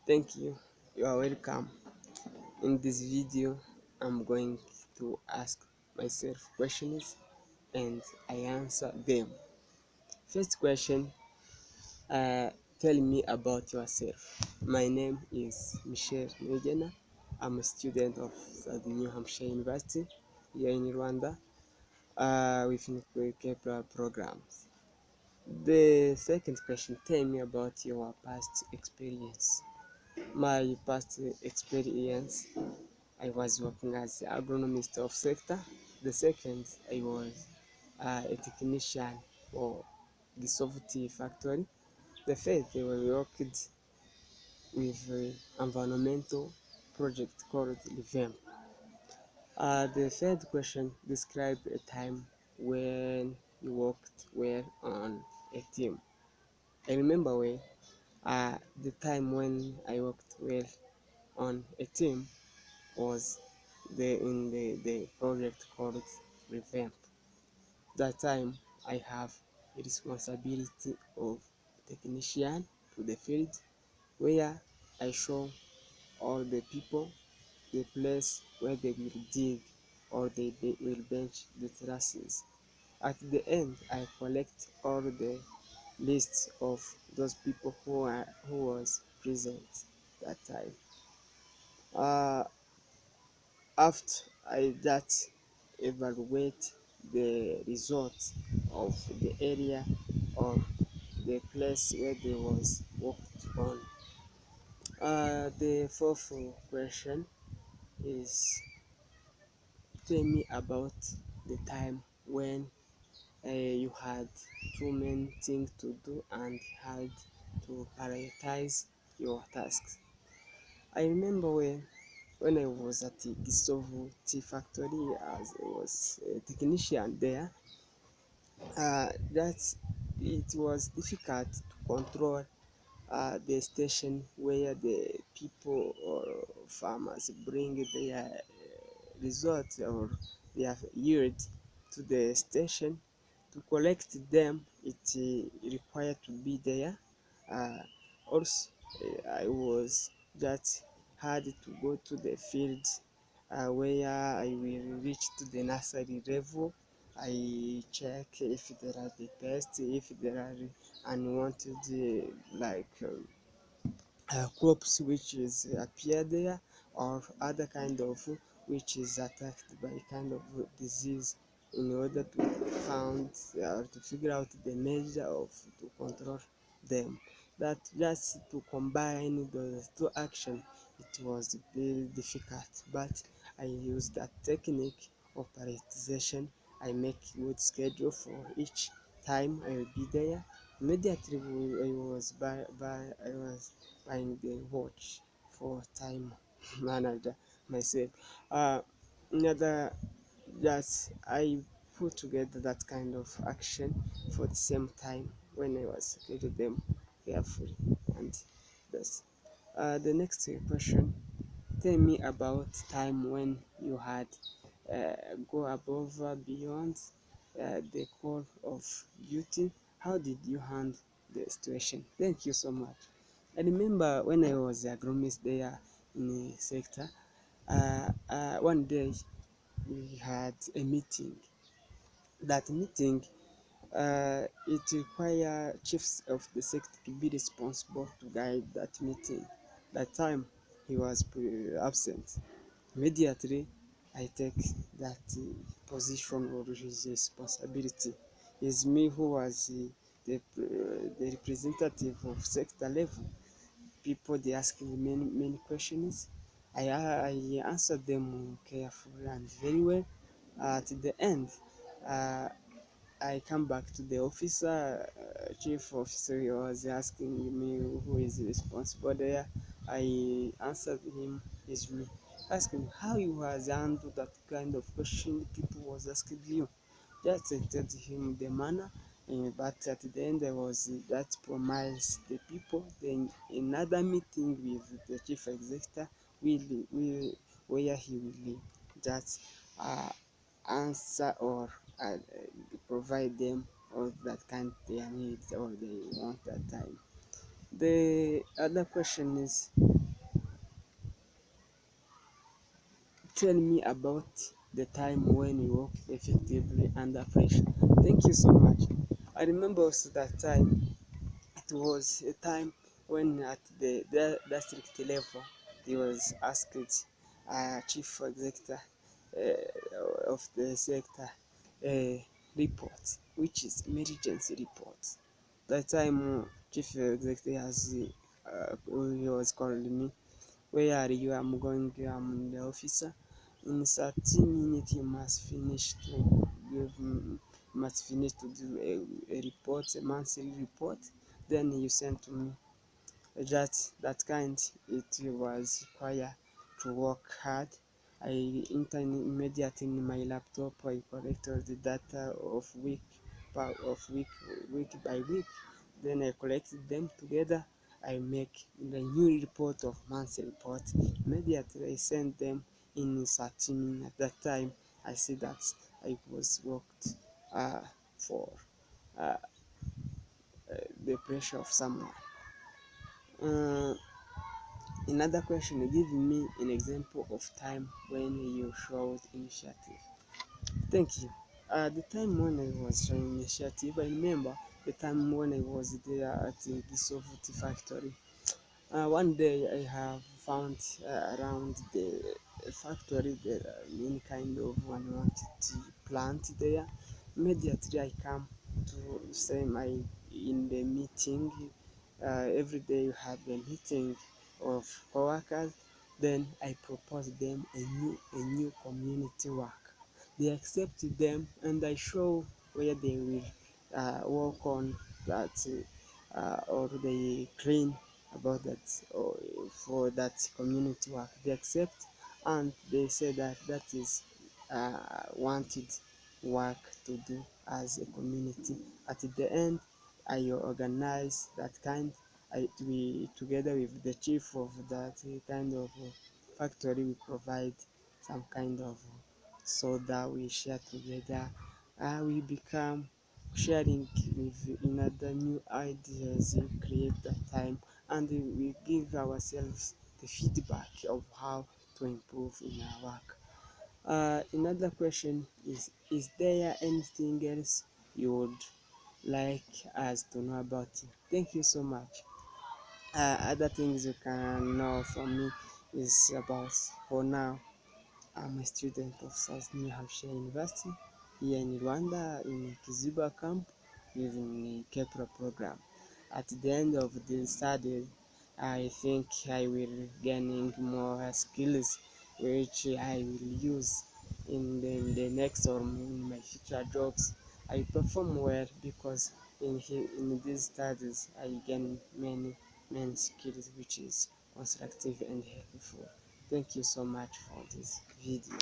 Thank you. You are welcome. In this video, I'm going to ask myself questions and I answer them. First question, tell me about yourself. My name is Michel Niyigena. I'm a student of the New Hampshire University here in Rwanda with Kepler programs. The second question, tell me about your past experience. My past experience, I was working as agronomist of sector. The second, I was a technician for the soft tea factory. The third, I worked with environmental project called Revamp. The third question, describe a time when you worked well on a team. I remember well, the time when I worked well on a team was the project called Revamp. That time I have a responsibility of technician to the field where I show all the people the place where they will dig or they will bench the terraces. At the end, I collect all the lists of those people who was present that time. Uh, After I that evaluate the result of the area or the place where they was worked on. The fourth question is tell me about the time when you had too many things to do and had to prioritize your tasks. I remember when I was at the Gisovu tea factory as I was a technician there, that it was difficult to control the station where the people or farmers bring their results or their yield to the station. To collect them, it required to be there. Uh, Also, I was just had to go to the field where I will reach to the nursery level. I check if there are the pests, if there are unwanted crops which is appear there or other kind of which is attacked by kind of disease in order to found or to figure out the measure of to control them. That just to combine those two actions, it was very difficult, but I used that technique of prioritization. I make good schedule for each time I will be there. Immediately I was buying the watch for time manager myself. Another that I put together that kind of action for the same time when I was creating them carefully. And that's the next question. Tell me about time when you had go above beyond the call of duty. How did you handle the situation? Thank you so much. I remember when I was a agronomist there in the sector, one day we had a meeting. That meeting, it required chiefs of the sector to be responsible to guide that meeting. That time he was absent. Immediately, I take that position or his responsibility. It's me who was the representative of sector level. People they ask me many questions. I answered them carefully and very well. At the end, uh, I come back to the officer, chief officer. He was asking me who is responsible there. I answered him is me. Asking how you has handled that kind of question people was asking you. Just I told him the manner, but at the end there was that promise the people. Then another meeting with the chief executive will where he will just uh, answer or provide them all that kind their needs or they want that time. The other question is tell me about the time when you work effectively under pressure. Thank you so much. I remember also that time. It was a time when at the district level, he was asked chief executive of the sector a report, which is emergency report. That time, chief executive has he was calling me. Where are you? I'm going. I'm in the officer. In 30 minutes, you must finish to give. Must finish to do a report, a monthly report. Then you send to me. That kind. It was required to work hard. I enter immediately in my laptop. I collect all the data of week by week. Then I collected them together. I make the new report of monthly report. Immediately I send them in 13 at that time. I see that I was worked for uh, the pressure of someone. Uh, Another question, give me an example of time when you showed initiative. Thank you. The time when I was showing initiative, I remember the time when I was there at the Soft factory. One day I have found around the factory there are many kind of unwanted plant there. Immediately I come to say my in the meeting. Every day you have a meeting of coworkers. Then I propose them a new community work. They accept them and I show where they will work on that or they clean about that or for that community work. They accept and they say that that is wanted work to do as a community. At the end, I organize that kind. We together with the chief of that kind of factory, we provide some kind of soda. We share together. We become sharing with another new ideas. We create that time and we give ourselves the feedback of how to improve in our work. Another question is there anything else you would like us to know about it? Thank you so much. Other things you can know from me is about, for now, I'm a student of South New Hampshire University here in Rwanda in Kiziba camp using the Kepler program. At the end of the study, I think I will gaining more skills which I will use in the next or in my future jobs. I perform well because in these studies I gain many skills which is constructive and helpful. Thank you so much for this video.